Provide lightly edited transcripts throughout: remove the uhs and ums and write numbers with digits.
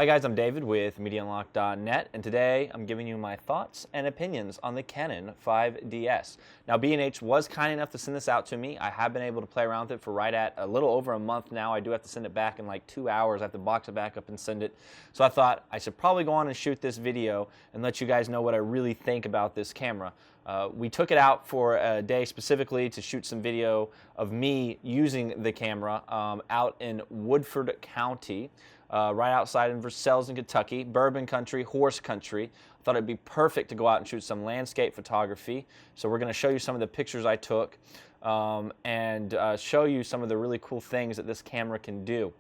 Hi guys, I'm David with MediaUnlock.net, and today I'm giving you my thoughts and opinions on the Canon 5DS. Now B&H was kind enough to send this out to me. I have been able to play around with it for right at a little over a month now. I do have to send it back in like 2 hours. I have to box it back up and send it. So I thought I should probably go on and shoot this video and let you guys know what I really think about this camera. We took it out for a day specifically to shoot some video of me using the camera out in Woodford County. Right outside in Versailles in Kentucky, bourbon country, horse country. I thought it'd be perfect to go out and shoot some landscape photography. So we're going to show you some of the pictures I took and show you some of the really cool things that this camera can do.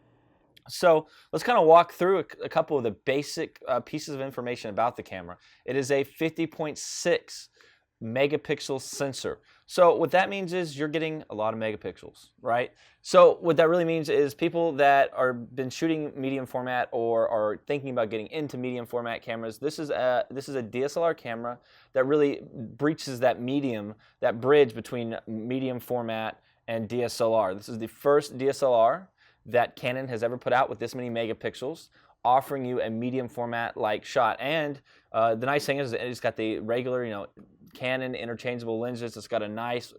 So let's kind of walk through a couple of the basic pieces of information about the camera. It is a 50.6 megapixel sensor. So what that means is you're getting a lot of megapixels, right? So what that really means is people that are been shooting medium format or are thinking about getting into medium format cameras, this is a DSLR camera that really breaches that bridge between medium format and DSLR. This is the first DSLR that Canon has ever put out with this many megapixels, offering you a medium format like shot. And the nice thing is it's got the regular, Canon interchangeable lenses. It's got a nice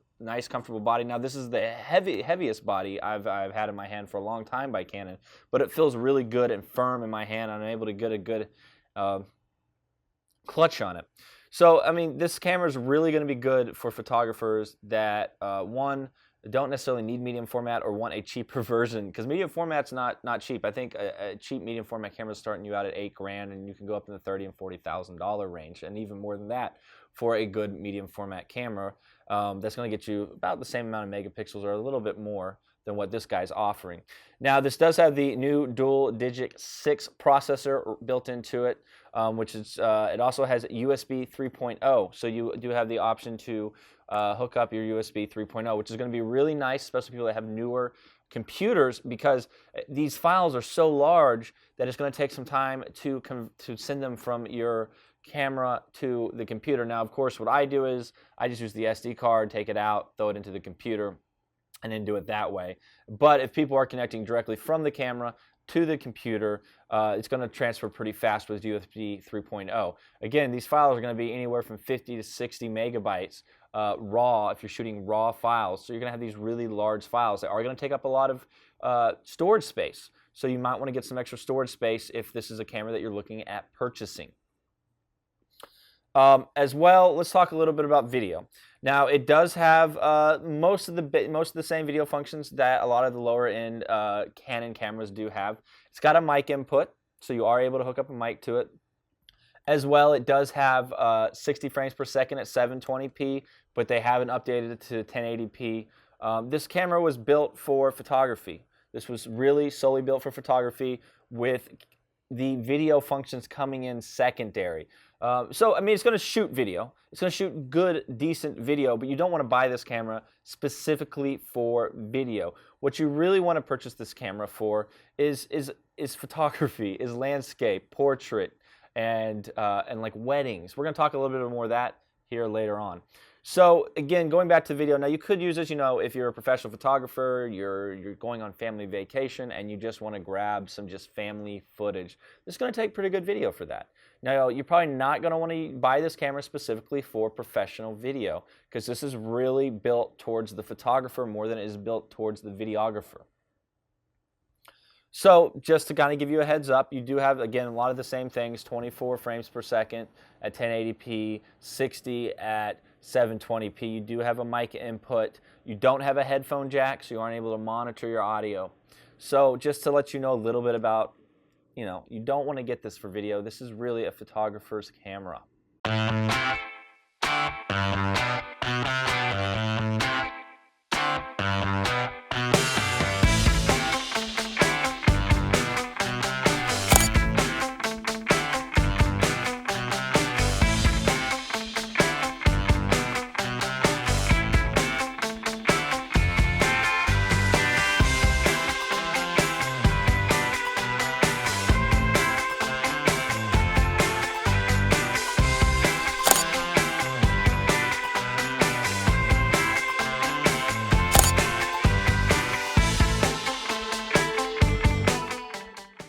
comfortable body. Now this is the heaviest body I've had in my hand for a long time by Canon, but it feels really good and firm in my hand. I'm able to get a good clutch on it. So I mean, this camera is really going to be good for photographers that one, don't necessarily need medium format or want a cheaper version, because medium format's not cheap. I think a cheap medium format camera is starting you out at $8,000, and you can go up in the $30,000 and $40,000 range, and even more than that for a good medium format camera. That's going to get you about the same amount of megapixels or a little bit more than what this guy's offering. Now this does have the new dual Digic 6 processor built into it, which is it also has USB 3.0, so you do have the option to hook up your USB 3.0, which is going to be really nice, especially people that have newer computers, because these files are so large that it's going to take some time to send them from your camera to the computer. Now, of course, what I do is I just use the SD card, take it out, throw it into the computer, and then do it that way. But if people are connecting directly from the camera to the computer, it's going to transfer pretty fast with USB 3.0. Again, these files are going to be anywhere from 50 to 60 megabytes raw if you're shooting raw files. So you're going to have these really large files that are going to take up a lot of storage space. So you might want to get some extra storage space if this is a camera that you're looking at purchasing. As well, let's talk a little bit about video. Now, it does have most of the same video functions that a lot of the lower end Canon cameras do have. It's got a mic input, so you are able to hook up a mic to it. As well, it does have 60 frames per second at 720p, but they haven't updated it to 1080p. This camera was built for photography. This was really solely built for photography, with the video functions coming in secondary. So, I mean, it's going to shoot video. It's going to shoot good, decent video, but you don't want to buy this camera specifically for video. What you really want to purchase this camera for is photography, is landscape, portrait, and like weddings. We're going to talk a little bit more of that here later on. So again, going back to video, now you could use this, if you're a professional photographer, you're going on family vacation and you just want to grab some just family footage. It's going to take pretty good video for that. Now, you're probably not going to want to buy this camera specifically for professional video, because this is really built towards the photographer more than it is built towards the videographer. So just to kind of give you a heads up, you do have, again, a lot of the same things: 24 frames per second at 1080p, 60 at 720p. You do have a mic input. You don't have a headphone jack, so you aren't able to monitor your audio. So just to let you know a little bit about, you don't want to get this for video. This is really a photographer's camera.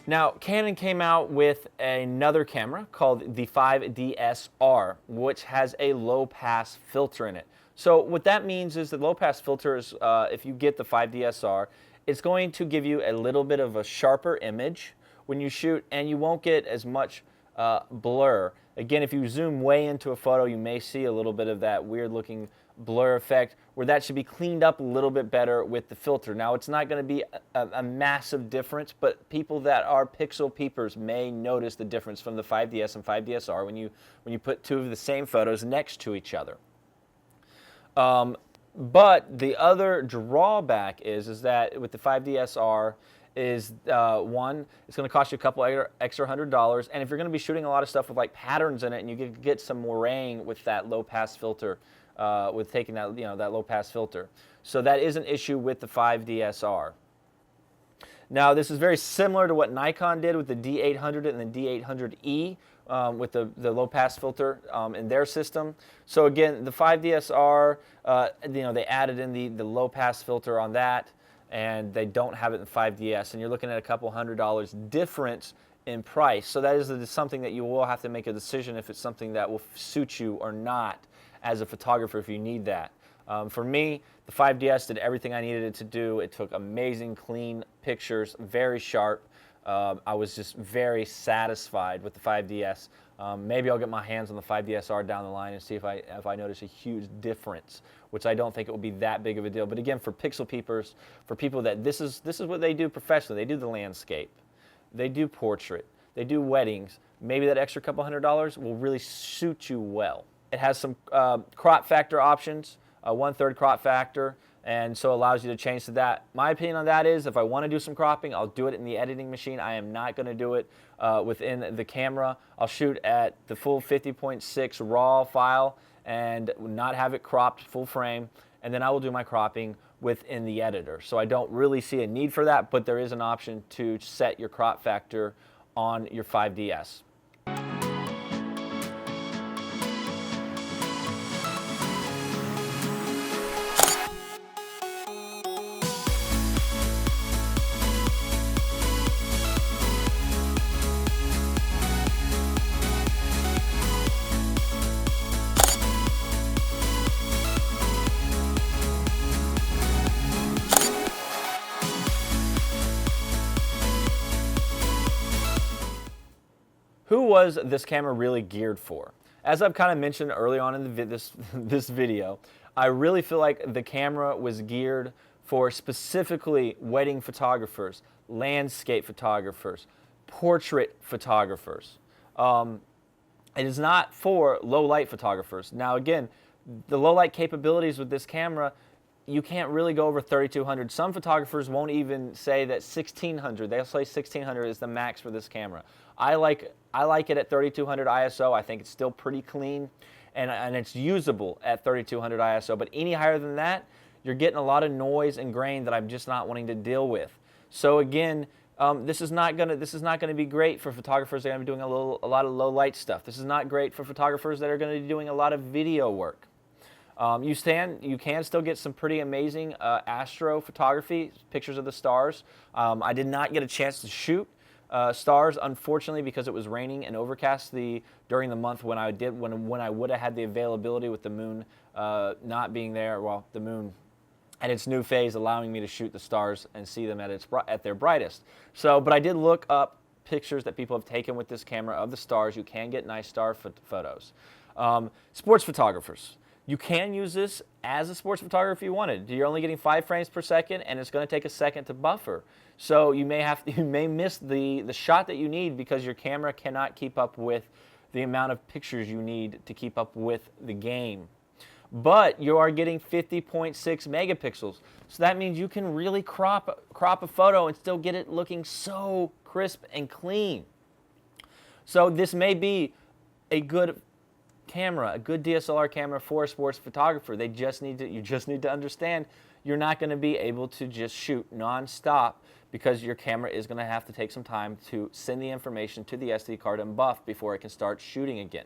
Now, Canon came out with another camera called the 5DSR, which has a low-pass filter in it. So what that means is that low-pass filters, if you get the 5DSR, it's going to give you a little bit of a sharper image when you shoot, and you won't get as much blur. Again, if you zoom way into a photo, you may see a little bit of that weird-looking blur effect, where that should be cleaned up a little bit better with the filter. Now, it's not going to be a massive difference, but people that are pixel peepers may notice the difference from the 5DS and 5DSR when you put two of the same photos next to each other. But the other drawback is that with the 5DSR is one, it's going to cost you a couple extra $100, and if you're going to be shooting a lot of stuff with like patterns in it, and you get some moiraying with that low pass filter, with taking that that low pass filter, so that is an issue with the 5DSR. Now, this is very similar to what Nikon did with the D800 and the D800E with the low pass filter in their system. So again, the 5DSR, they added in the low pass filter on that, and they don't have it in the 5DS, and you're looking at a couple $100 difference in price. So that is something that you will have to make a decision if it's something that will suit you or not as a photographer if you need that. For me, the 5DS did everything I needed it to do. It took amazing, clean pictures, very sharp. I was just very satisfied with the 5DS. Maybe I'll get my hands on the 5DSR down the line and see if I notice a huge difference, which I don't think it will be that big of a deal. But again, for pixel peepers, for people that this is what they do professionally, they do the landscape, they do portrait, they do weddings. Maybe that extra couple $100 will really suit you well. It has some crop factor options, 1/3 crop factor, and so allows you to change to that. My opinion on that is if I want to do some cropping, I'll do it in the editing machine. I am not going to do it within the camera. I'll shoot at the full 50.6 RAW file and not have it cropped full frame, and then I will do my cropping within the editor. So I don't really see a need for that, but there is an option to set your crop factor on your 5DS. Who was this camera really geared for? As I've kind of mentioned early on in this video, I really feel like the camera was geared for specifically wedding photographers, landscape photographers, portrait photographers. It is not for low light photographers. Now again, the low light capabilities with this camera, you can't really go over 3200. Some photographers won't even say that 1600. They'll say 1600 is the max for this camera. I like it at 3200 ISO. I think it's still pretty clean, and it's usable at 3200 ISO. But any higher than that, you're getting a lot of noise and grain that I'm just not wanting to deal with. So again, this is not gonna be great for photographers that are gonna be doing a lot of low light stuff. This is not great for photographers that are gonna be doing a lot of video work. You can still get some pretty amazing astro photography, pictures of the stars. I did not get a chance to shoot stars, unfortunately, because it was raining and overcast during the month when I would have had the availability with the moon not being there. Well, the moon at its new phase, allowing me to shoot the stars and see them at their brightest. So, but I did look up pictures that people have taken with this camera of the stars. You can get nice star photos. Sports photographers. You can use this as a sports photographer if you wanted. You're only getting 5 frames per second, and it's going to take a second to buffer. So you may miss the shot that you need because your camera cannot keep up with the amount of pictures you need to keep up with the game. But you are getting 50.6 megapixels, so that means you can really crop a photo and still get it looking so crisp and clean. So this may be a good camera, a good DSLR camera for a sports photographer. You just need to understand you're not going to be able to just shoot non-stop because your camera is going to have to take some time to send the information to the SD card and buff before it can start shooting again.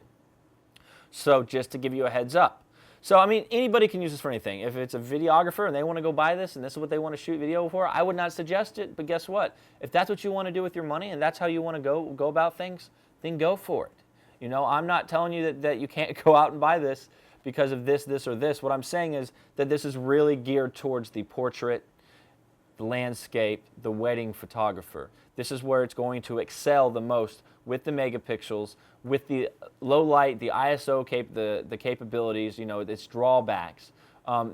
So just to give you a heads up. So, I mean, anybody can use this for anything. If it's a videographer and they want to go buy this and this is what they want to shoot video for, I would not suggest it. But guess what? If that's what you want to do with your money and that's how you want to go about things, then go for it. You know, I'm not telling you that you can't go out and buy this because of this, or this. What I'm saying is that this is really geared towards the portrait, the landscape, the wedding photographer. This is where it's going to excel the most with the megapixels, with the low light, the ISO the capabilities, you know, its drawbacks.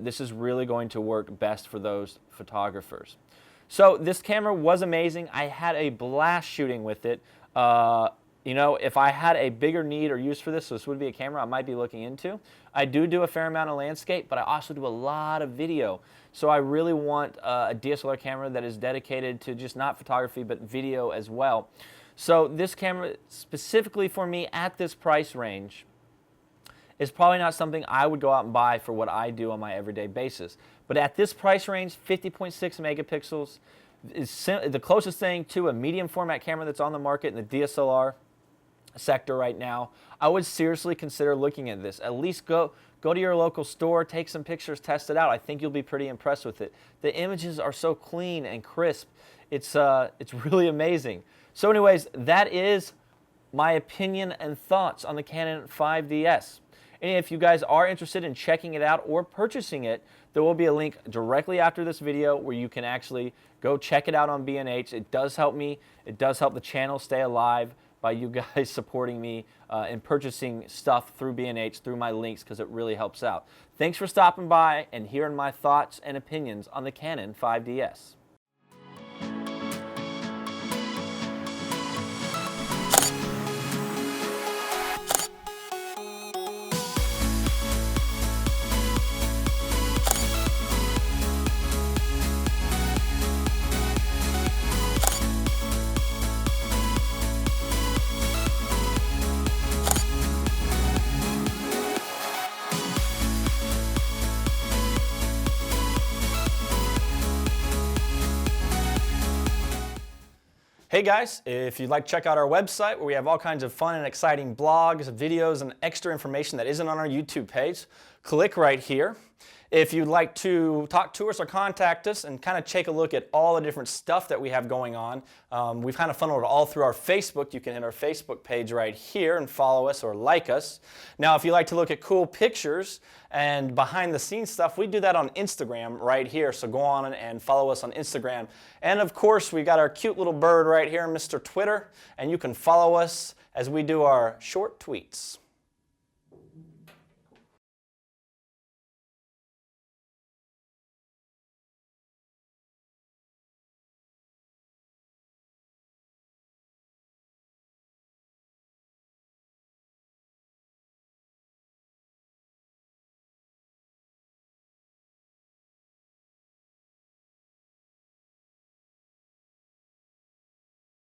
This is really going to work best for those photographers. So this camera was amazing. I had a blast shooting with it. You know, if I had a bigger need or use for this, so this would be a camera I might be looking into. I do a fair amount of landscape, but I also do a lot of video. So I really want a DSLR camera that is dedicated to just not photography, but video as well. So this camera, specifically for me at this price range, is probably not something I would go out and buy for what I do on my everyday basis. But at this price range, 50.6 megapixels is the closest thing to a medium format camera that's on the market in the DSLR sector right now. I would seriously consider looking at this. At least go to your local store, take some pictures, test it out. I think you'll be pretty impressed with it. The images are so clean and crisp. It's really amazing. So anyways, that is my opinion and thoughts on the Canon 5DS. And if you guys are interested in checking it out or purchasing it, there will be a link directly after this video where you can actually go check it out on B&H. It does help me. It does help the channel stay alive by you guys supporting me and purchasing stuff through B&H, through my links, because it really helps out. Thanks for stopping by and hearing my thoughts and opinions on the Canon 5DS. Hey guys, if you'd like to check out our website where we have all kinds of fun and exciting blogs, videos, and extra information that isn't on our YouTube page, click right here. If you'd like to talk to us or contact us and kind of take a look at all the different stuff that we have going on, we've kind of funneled it all through our Facebook. You can hit our Facebook page right here and follow us or like us. Now, if you like to look at cool pictures and behind the scenes stuff, we do that on Instagram right here. So go on and follow us on Instagram. And of course, we got our cute little bird right here, Mr. Twitter, and you can follow us as we do our short tweets.